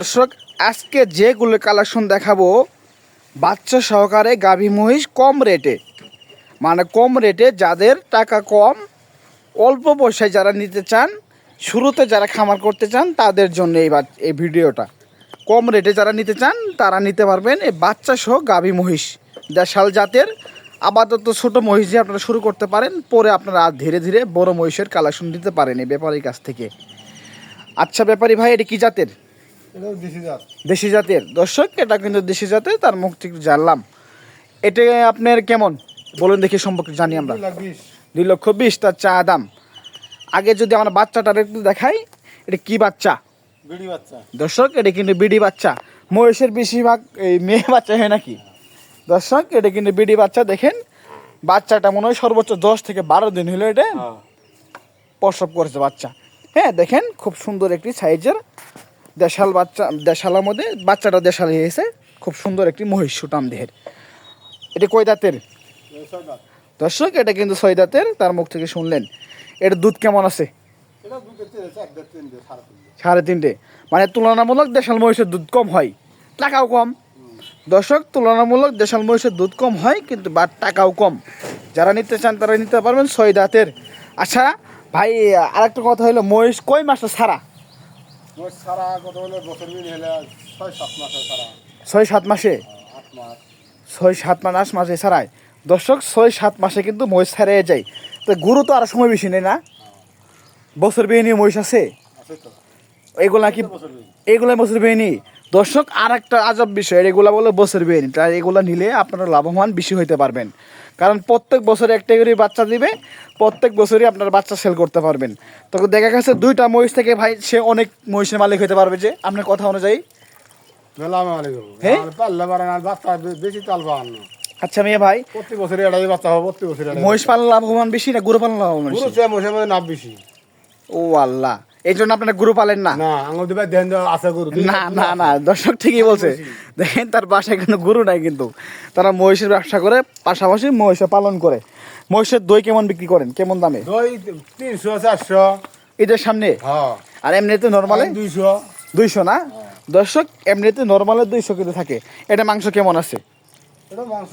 দর্শক আজকে যেগুলো কালেকশন দেখাবো বাচ্চা সহকারে গাভী মহিষ কম রেটে, মানে কম রেটে যাদের টাকা কম, অল্প পয়সায় যারা নিতে চান, শুরুতে যারা খামার করতে চান তাদের জন্য এই ভিডিওটা। কম রেটে যারা নিতে চান তারা নিতে পারবেন এই বাচ্চা সহ গাভী মহিষ দেশাল জাতের। আপাতত ছোটো মহিষ দিয়ে আপনারা শুরু করতে পারেন, পরে আপনারা ধীরে ধীরে বড় মহিষের কালেকশন দিতে পারেন এই ব্যাপারীর কাছ থেকে। আচ্ছা ব্যাপারী ভাই, এটা কি জাতের? দেশি জাতের। দর্শক এটা কিন্তু দেশি জাতের, তার মুখ থেকে জানলাম। এটা আপনার কেমন বলুন দেখি, সম্পর্কে জানি আমরা। 2,20,000 তার চা দাম। আগে যদি আমরা বাচ্চাটার একটু দেখাই, এটা কি বাচ্চা? বিড়ি বাচ্চা। দর্শক এটা কিন্তু বিডি বাচ্চা। মহিষের বেশিরভাগ এই মেয়ে বাচ্চা হয় নাকি? দর্শক এটা কিন্তু বিডি বাচ্চা। দেখেন বাচ্চাটা মনে হয় সর্বোচ্চ 10 থেকে 12 দিন হলো এটা প্রসব করেছে বাচ্চা। হ্যাঁ দেখেন খুব সুন্দর একটি সাইজের দেশাল বাচ্চা। দেশালের মধ্যে বাচ্চাটা দেশাল হয়েছে, খুব সুন্দর একটি মহিষ সুটাম দেহের। এটা কয় দাঁতের? দর্শক এটা কিন্তু 6 দাঁতের, তার মুখ থেকে শুনলেন। এর দুধ কেমন আছে? 3.5, মানে তুলনামূলক দেশাল মহিষের দুধ কম হয়, টাকাও কম। দর্শক তুলনামূলক দেশাল মহিষের দুধ কম হয় কিন্তু টাকাও কম। যারা নিতে চান তারা নিতে পারবেন, 6 দাঁতের। আচ্ছা ভাই আরেকটা কথা হলো, মহিষ কয় মাসে ছাড়া? 6-7 মাসে, 6-7 মাসে ছাড়ায়। দর্শক 6-7 মাসে কিন্তু মহিষ ছাড়িয়ে যায়। তো গরু তো আর সময় বেশি নেই না? বছর বিয়ে মহিষ আছে এগুলা কি? এগুলা বছর বিয়ে। দর্শক আর একটা আজব বিষয়, এগুলা বলে বছর বিয়ে। তাই এগুলা নিলে আপনারা লাভবান বেশি হইতে পারবেন, কারণ প্রত্যেক বছরে একটা করে বাচ্চা দিবে, প্রত্যেক বছরই আপনার বাচ্চা সেল করতে পারবেন। তখন দেখা গেছে 2টা মহিষ থেকে ভাই সে অনেক মহিষের মালিক হতে পারবে, যে আপনার কথা অনুযায়ী। আচ্ছা মেয়ে ভাই, প্রতি বছরে এটাই বাচ্চা হবে, প্রতি বছরে মহিষ পালন লাভবান বেশি না গরু পালন লাভবান বেশি? মহিষের মধ্যে নাম বেশি। ও আল্লাহ, এই জন্য আপনারা গরু পালেন না? না আঙুল দিবে ধ্যান দেওয়া আছে গরু। না দর্শক ঠিকই বলছে। দেখেন তার বাসায় কিন্তু গরু নাই, কিন্তু তারা মহিষের ব্যবসা করে, পাশাপাশি মহিষ পালন করে। মহিষের দই কেমন বিক্রি করেন, কেমন দামে? দই 300-400 ঈদের সামনে। আর এমনিতে নর্মালে 200 না? দর্শক এমনিতে নর্মালে 200 কিলো থাকে। এটা মাংস কেমন আছে? মাংস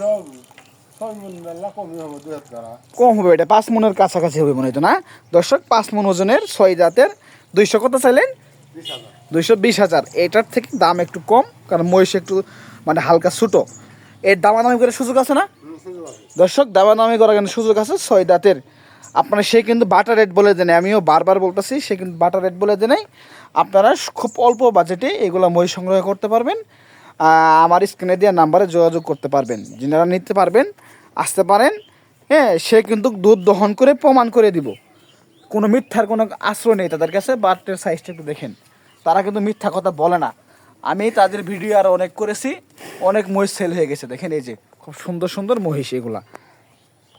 কম হবে, এটা 5 মনের কাছাকাছি হবে মনে হতো না? দর্শক 5 মন ওজনের 6 জাতের 200 কত চাইলেন? 220,000। এটার থেকে দাম একটু কম, কারণ মহিষ একটু মানে হালকা ছোটো। এর দামাদামি করে সুযোগ আছে না? দর্শক দামাদামি করার কিন্তু সুযোগ আছে। 6 দাঁতের আপনারা, সে কিন্তু বাটার রেট বলে দেয়, আমিও বারবার বলতেছি, সে কিন্তু বাটার রেট বলে দেয়। আপনারা খুব অল্প বাজেটে এগুলো মহিষ সংগ্রহ করতে পারবেন। আমার স্ক্রিনে দেওয়া নাম্বারে যোগাযোগ করতে পারবেন, যারা নিতে পারবেন আসতে পারেন। হ্যাঁ সে কিন্তু দুধ দহন করে প্রমাণ করে দিব, কোনো মিথ্যার কোনো আশ্রয় নেই তাদের কাছে। বাটের সাইজটা একটু দেখেন, তারা কিন্তু মিথ্যা কথা বলে না। আমি তাদের ভিডিও আরও অনেক করেছি, অনেক মহিষ সেল হয়ে গেছে। দেখেন এই যে খুব সুন্দর সুন্দর মহিষ এগুলা।